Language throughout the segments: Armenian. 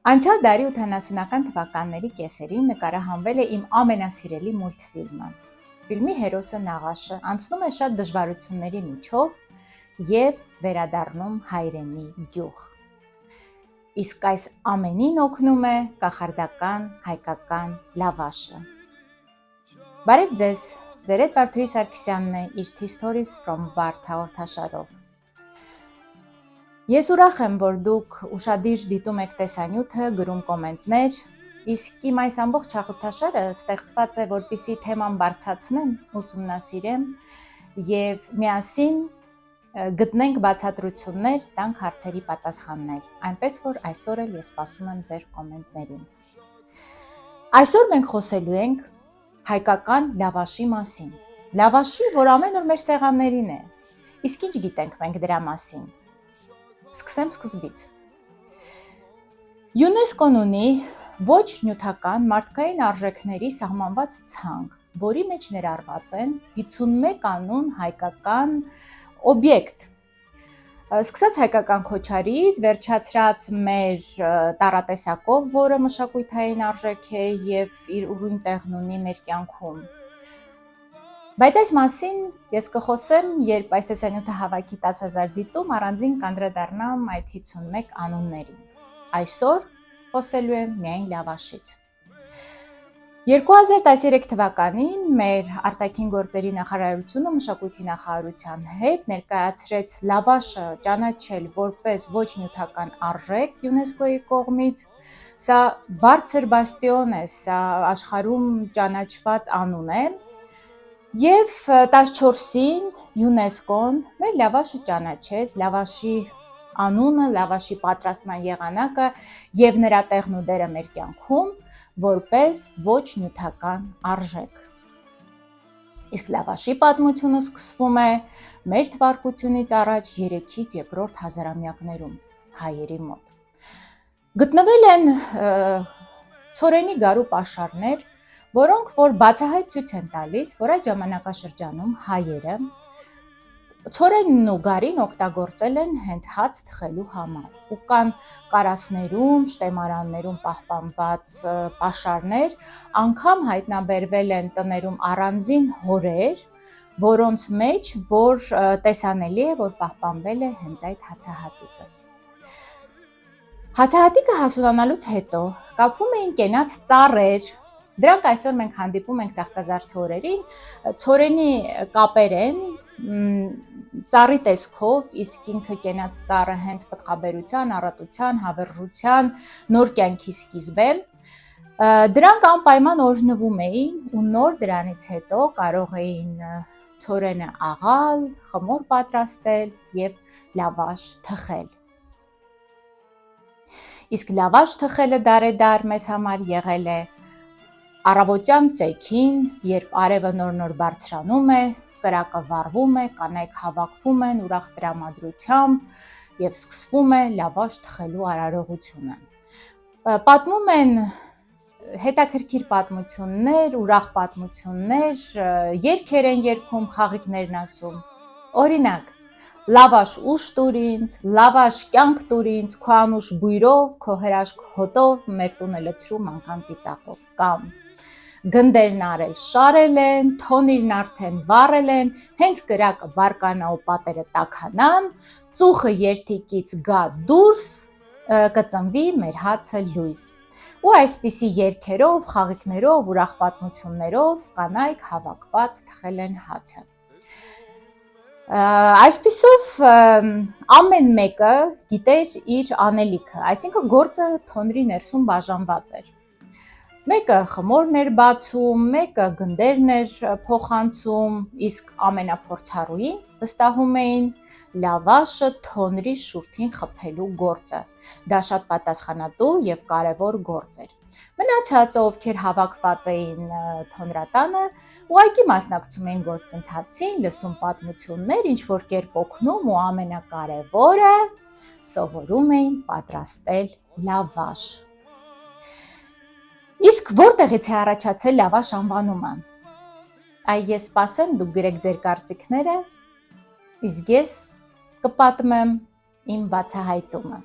Անցյալ դարի 80-ական թվականների կեսերին նկարահանվել է իմ ամենասիրելի մուլտֆիլմը։ Ֆիլմի հերոսը Նաղաշը անցնում է շատ դժվարությունների միջով և վերադառնում հայրենի գյուղ։ Իսկ այս ամենին օգնում է կախարդական հայկական լավաշը։ Բարև ձեզ, ձեր հետ Վարդուհի Սարգսյանն է իր Stories from Barth հաղորդաշարով։ Ես ուրախ եմ, որ դուք ուշադիր դիտում եք տեսանյութը, գրում կոմենտներ, իսկ իմ այս ամբողջ հաղորդաշարը ստեղծված է, որպեսզի թեման բարձրացնեմ, ուսումնասիրեմ և միասին գտնենք բացատրություններ, տանք հարցերի պատասխաններ, այնպես որ այսօր էլ ես սպասում եմ ձեր կոմենտներին։ Այսօր մենք խոսելու ենք հայկական լավաշի մասին, լավաշի, որ ամեն օր մեր սեղաններին է, իսկ ինչ գիտենք մենք դրա մասին։ Սկսեմ սկզբից։ ՅՈՒՆԵՍԿՕ-ն ունի ոչ նյութական մարդկային արժեքների սահմանված ցանկ, որի մեջ ներառված են 51 անուն հայկական օբյեկտ։ Սկսած հայկական քոչարից, վերջացրած մեր տառատեսակով, որը մշակութային արժեք է և իր ուրույն տեղն ունի մեր կյանքում։ Բայց այս մասին ես կխոսեմ, երբ այս տեսանյութը հավաքի 10,000 դիտում, առանձին կանդրադառնամ այդ 51 անուններին։ Այսօր խոսելու եմ միայն լավաշից։ 2013 թվականին մեր արտաքին գործերի նախարարությունը մշակույթի նախարարության հետ ներկայացրեց լավաշը ճանաչել որպես ոչ նյութական արժեք ՅՈՒՆԵՍԿՕ-ի կողմից։ Սա բարձր բաստիոն է, սա աշխարհում ճանաչված անուն է։ Եվ 14-ին ՅՈՒՆԵՍԿՕ-ն մեր լավաշը ճանաչեց, լավաշի անունը, լավաշի պատրաստման եղանակը և նրա տեղն ու դերը մեր կյանքում որպես ոչ նյութական արժեք։ Իսկ լավաշի պատմությունը սկսվում է մեր թվարկությունից առաջ 3-ից 2-րդ հազարամյակներում հայերի մոտ։ Գտնվել են ցորենի գարու պաշարներ, որոնք որ բացահայտ ցույց են տալիս, որ այդ ժամանակաշրջանում հայերը ցորենն ու գարին օգտագործել են հենց հաց թխելու համար։ Ու կան կարասներում, շտեմարաններում պահպանված պաշարներ, անգամ հայտնաբերվել են տներում առանձին հորեր, որոնց մեջ որ տեսանելի է, որ պահպանվել է հենց այդ հացահատիկը։ Հացահատիկը հասունանալուց հետո կապվում էին կենաց ծառեր, դրանք այսօր մենք հանդիպում ենք ծաղկազարդի օրերին, ցորենի կապեր են, ծառի տեսքով, իսկ ինքը կենաց ծառը հենց պտղաբերության, առատության, հավերժության, նոր կյանքի սկիզբ է։ Դրանք անպայման օրհնվում էին ու նոր դրանից հետո կարող էին ցորենը աղալ, խմոր պատրաստել և լավաշ թխել։ Իսկ լավաշ թխելը դարեդար մեզ համար եղել է առավոտյան ծեքին, երբ արևը նոր բարձրանում է, կրակը վառվում է, կանայք հավաքվում են ուրախ տրամադրությամբ և սկսվում է լավաշ թխելու արարողությունը։ Պատմում են հետաքրքիր պատմություններ, ուրախ պատմություններ, երգեր են երգում, խաղիկներ են ասում։ Օրինակ, լավաշ ուժ տուր ինձ, լավաշ կյանք տուր ինձ, քո անուշ բույրով, քո հրաշք հոտով, մեր տունը լցրու մանկանց ծիծաղով, կամ գնդերն արել շարել են, թոնիրն արդեն վառել են, հենց կրակը բարկանա ու պատերը տաքանան, ծուխը երթիկից գա դուրս, կծնվի մեր հացը լույս։ Ու այսպիսի երգերով, խաղիկներով, ուրախ պատմություններով կանայք հավաքված թխել են հացը։ Այսպիսով ամեն մեկը գիտեր իր անելիքը, այսինքն գործը թոնրի ներսում բաժանված էր։ Մեկը խմորն էր բացում, մեկը գնդերն էր փոխանցում, իսկ ամենափորձառուին վստահում էին լավաշը թոնրի շուրթին խփելու գործը։ Դա շատ պատասխանատու և կարևոր գործ էր։ Մնացածը, ովքեր հավաքված էին թոնրատանը, ուղղակի մասնակցում էին գործընթացին, լսում պատմություններ, ինչ-որ կերպ օգնում ու ամենակարևորը սովորում էին պատրաստել լավաշ։ Իսկ որտեղից է առաջացել լավաշ անվանումը։ Ես սպասեմ, դուք գրեք ձեր կարծիքները, իսկ ես կպատմեմ իմ բացահայտումը։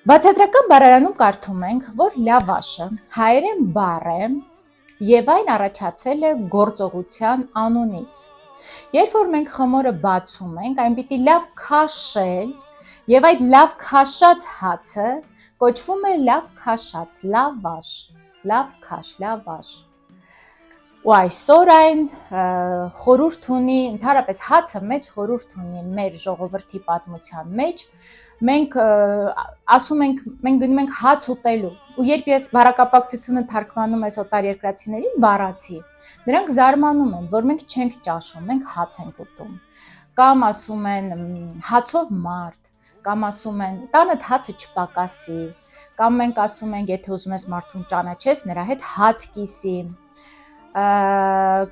Բացատրական բառարանում կարդում ենք, որ լավաշը հայերեն բառ է եւ այն առաջացել է գործողության անունից։ Երբ որ մենք խմորը բացում ենք, այն պիտի լավ քաշել եւ այդ լավ քաշած հացը կոչվում է լավ քաշած, լավաշ, լավ քաշ, լավաշ։ Ու այսօր այն խորհուրդ ունի, ընդհանրապես հացը մեծ խորհուրդ ունի մեր ժողովրդի պատմության մեջ։ Մենք ասում ենք, մենք գնում ենք հաց ուտելու, ու երբ ես բառակապակցությունը թարգմանում ես օտարերկրացիներին բառացի, նրանք զարմանում են, որ մենք չենք ճաշում, մենք հաց ենք ուտում։ Կամ ասում են հացով մարդ, կամ ասում են տանդ հացը չպակասի, կամ մենք ասում ենք, եթե ուզում ես մարդուն ճանաչես, նրա հետ հաց կիսի։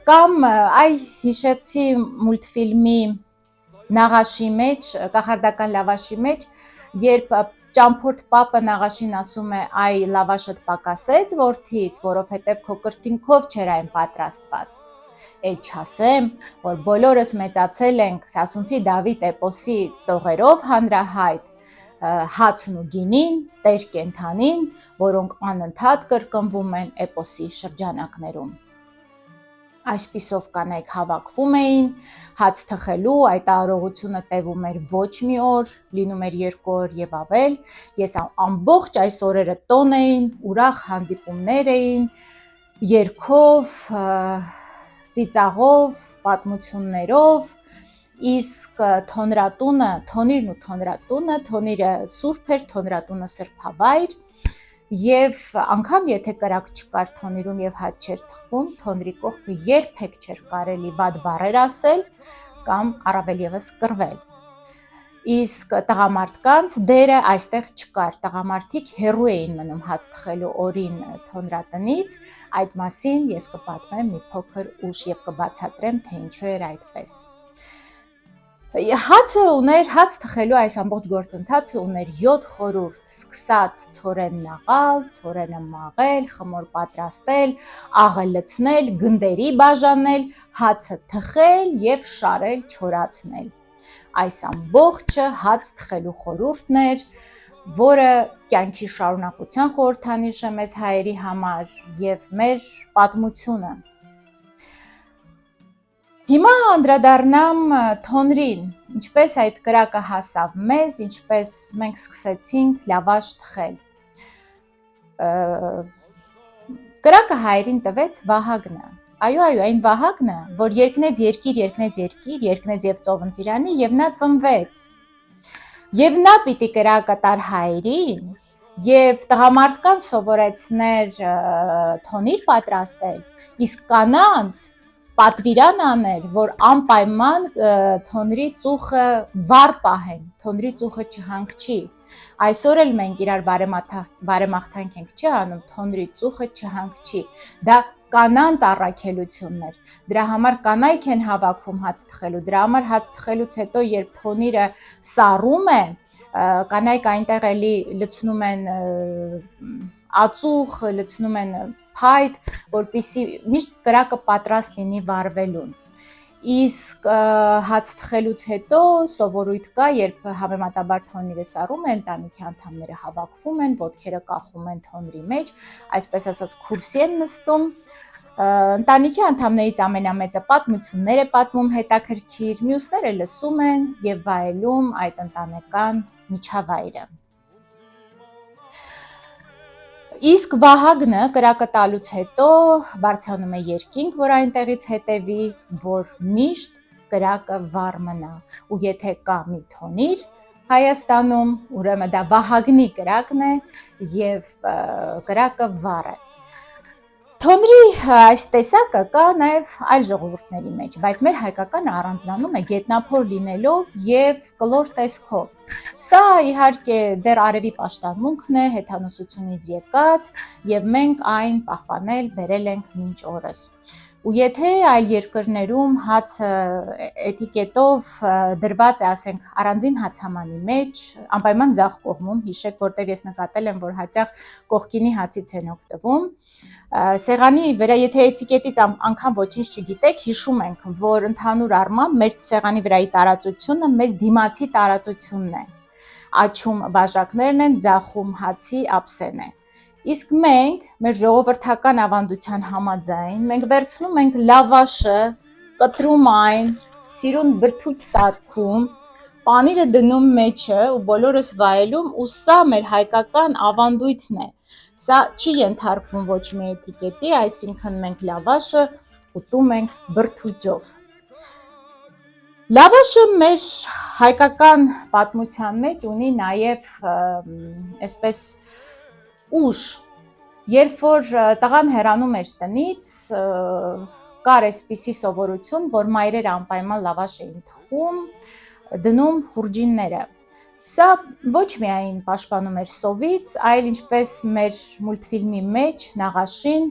Կամ այ հիշեցի մուլտֆիլմի Նաղաշի մեջ, կախարդական լավաշի մեջ, երբ ճամփորդ պապը Նաղաշին ասում է այ լավաշդ պակասեց որդիս, որովհետև քո կրտինքով չէր այն պատրաստված։ Էլ չասեմ, որ բոլորս մեծացել ենք Սասունցի Դավիթ էպոսի տողերով հանրահայտ, հացն ու գինին, տեր կենթանին, որոնք անընդհատ կրկնվում են էպոսի շրջանակներում։ Այսպիսով կանայք հավաքվում էին հաց թխելու, այդ արարողությունը տևում էր ոչ մի օր, լինում էր 2 օր եւ ավել։ Ես ամբողջ այս օրերը տոն էին, ուրախ հանդիպումներ էին, երգով, ծիծաղով, պատմություններով, իսկ թոնրատունը, թոնիրն ու թոնրատունը, թոնիրը սուրբ էր, թոնրատունը սրբավայր, եւ անգամ եթե կրակ չկար թոնիրում եւ հաց չէր թխվում, թոնրի կողքը երբեք չէր կարելի վատ բառեր ասել կամ առավել եւս կռվել։ Իսկ տղամարդկանց դերը այստեղ չկար, տղամարդիկ հեռու էին մնում հաց թխելու օրին թոնրատնից, այդ մասին ես կպատմեմ մի փոքր ուշ եւ կբացատրեմ, թե ինչու էր այդպես։ Հացը ուներ, հաց թխելու այս ամբողջ գործընթացը ուներ 7 խորհուրդ, սկսած ցորեն նաղալ, ցորենը մաղել, խմոր պատրաստել, աղը լցնել, գնդերի բաժանել, հացը թխել եւ շարել, չորացնել։ Այս ամբողջը հաց թխելու խորհուրդն էր, որը կյանքի շարունակության խորհրդանիշ է մեզ հայերի համար եւ մեր պատմությունը։ Հիմա անդրադառնամ թոնրին, ինչպես այդ կրակը հասավ մեզ, ինչպես մենք սկսեցինք լավաշ թխել։ Կրակը հայերին տվեց Վահագնը։ Այո, այն Վահագնը, որ երկնեց երկիր, երկնեց եւ ծովընծիրանի եւ նա ծնվեց։ Եվ նա պիտի կրակը տար հայերին եւ տղամարդկան սովորեցներ թոնիր պատրաստել, իսկ կանանց պատվիրան աներ, որ անպայման թոնրի ծուխը վառ պահեն, թոնրի ծուխը չհանգչի։ Այսօր էլ մենք իրար բարեմաղթանք ենք չի անում, թոնրի ծուխը չհանգչի։ Դա կանանց առաքելությունն էր։ Դրա համար կանայք են հավաքվում հաց թխելու։ Դրա համար հաց թխելուց հետո, երբ թոնիրը սառում է, կանայք այնտեղ էլի լցնում են ածուխ, լցնում են փայտ, որպեսզի միշտ կրակը պատրաստ լինի վառվելուն։ Իսկ հաց թխելուց հետո սովորույթ կա, երբ համեմատաբար թոնիրը սառում է, ընտանիքի անդամները հավաքվում են, ոտքերը կախում են թոնրի մեջ, այսպես ասած քուրսի են նստում, ընտանիքի անդամներից ամենամեծը պատմություններ է պատմում հետաքրքիր, մյուսները լսում են եւ վայելում այդ ընտանեկան միջավայրը։ Իսկ Վահագնը կրակը տալուց հետո բարձրանում է երկինք, որ այնտեղից հետևի, որ միշտ կրակը վառ մնա։ Ու եթե կա մի թոնիր Հայաստանում, ուրեմն դա Վահագնի կրակն է եւ կրակը վառ է։ Թոնրի այս տեսակը կա նաև այլ ժողովուրդների մեջ, բայց մեր հայկականը առանձնանում է գետնափոր լինելով եւ կլոր տեսքով։ Սա իհարկե դեռ արևի պաշտամունքն է, հեթանոսությունից եկած եւ մենք այն պահպանել բերել ենք մինչ օրս։ Ու եթե այլ երկրներում հացը էտիկետով դրված է, ասենք, առանձին հացամանի մեջ, անպայման ձախ կողմում, հիշեք, որտեղ ես նկատել եմ, որ հաճախ կողքինի հացից են օգտվում, սեղանի վրա, եթե էտիկետից անգամ ոչինչ չգիտեք, հիշում ենք, որ ընդհանուր առմամբ մեր սեղանի վրայի տարածությունը մեր դիմացի տարածությունն է։ աչում բաժակներն են, ձախում հացի ափսեն է։ Իսկ մենք, մեր ժողովրդական ավանդության համաձայն, մենք վերցնում ենք լավաշը, կտրում այն, սիրուն բրդուճ սարքում, պանիրը դնում մեջը ու բոլորս վայելում, ու սա մեր հայկական ավանդույթն է։ Սա չի ենթարկվում ոչ մի էտիկետի, այսինքն մենք լավաշը ուտում ենք բրդուճով։ Լավաշը մեր հայկական պատմության մեջ ունի նաև այսպես ուժ, երբ որ տղան հեռանում էր տնից, կար այսպիսի սովորություն, որ մայրերը անպայման լավաշ էին թխում, դնում խուրջինները։ Սա ոչ միայն պաշտպանում էր սովից, այլ ինչպես մեր մուլտֆիլմի մեջ Նաղաշին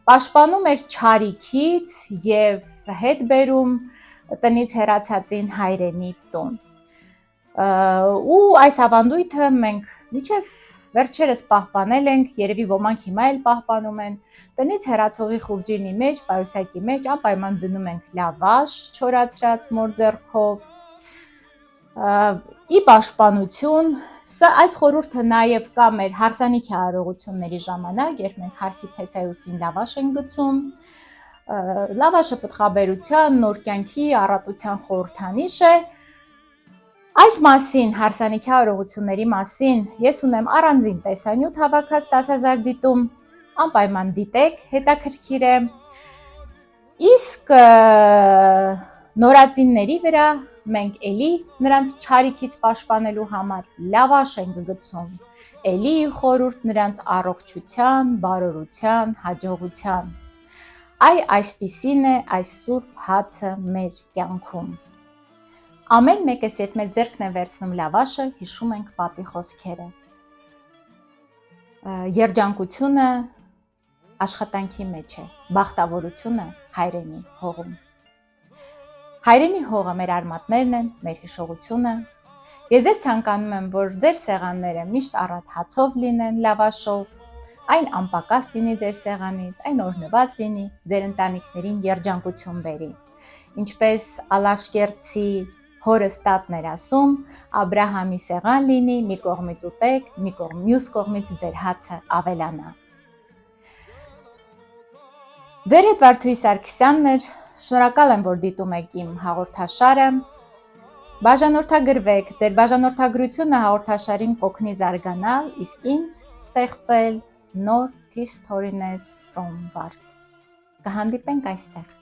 պաշտպանում էր չարիքից եւ հետ բերում տնից հեռացածին հայրենի տուն։ Ու այս ավանդույթը մենք մինչև վերջերս պահպանել ենք, երևի ոմանք հիմա էլ պահպանում են, տնից հեռացողի խուրջինի մեջ, պայուսակի մեջ անպայման դնում ենք լավաշ չորացրած մոր ձեռքով, ի պաշտպանություն, այս խորհուրդը նաև կա մեր հարսանիքի արարողությունների ժամանակ, երբ մենք հարսի փեսայուսին լավաշ ենք գցում, լավաշը պտղաբերության, նոր կյանքի, առատության խորհրդանիշ է։ Այս մասին, հարսանիքի արարողությունների մասին, ես ունեմ առանձին տեսանյութ հավաքած 10,000 դիտում, անպայման դիտեք, հետաքրքիր է։ Իսկ նորածինների վրա մենք էլի նրանց չարիքից պաշտպանելու համար լավաշ ենք գցում, էլի խորհուրդ նրանց առողջության, բարօրության, հաջողության։ Այսպիսին է այս սուրբ հացը մեր կյանքում։ Ամեն մեկս երբ մեր ձեռքն է վերցնում լավաշը, հիշում ենք պապի խոսքերը։ Երջանկությունը աշխատանքի մեջ է, բախտավորությունը հայրենի հողում։ Հայրենի հողը մեր արմատներն են, մեր հիշողությունը։ Ես ձեզ ցանկանում եմ, որ ձեր սեղանները միշտ առատ հացով լինեն, լավաշով, այն անպակաս լինի ձեր սեղանից, այն օրհնված լինի, ձեր ընտանիքներին երջանկություն բերի։ Ինչպես Ալաշկերտցի հորս տատն էր ասում, Աբրահամի սեղան լինի, մի կողմից ուտեք, մյուս կողմից ձեր հացը ավելանա։ Ձեր հետ Վարդուհի Սարգսյանն էր, շնորհակալ եմ, որ դիտում եք իմ հաղորդաշարը։ Բաժանորդագրվեք, ձեր բաժանորդագրությունը հաղորդաշարին կօգնի զարգանալ, իսկ ինձ ստեղծել նոր Tea Stories from Վարդ։ Կհանդիպենք այստեղ։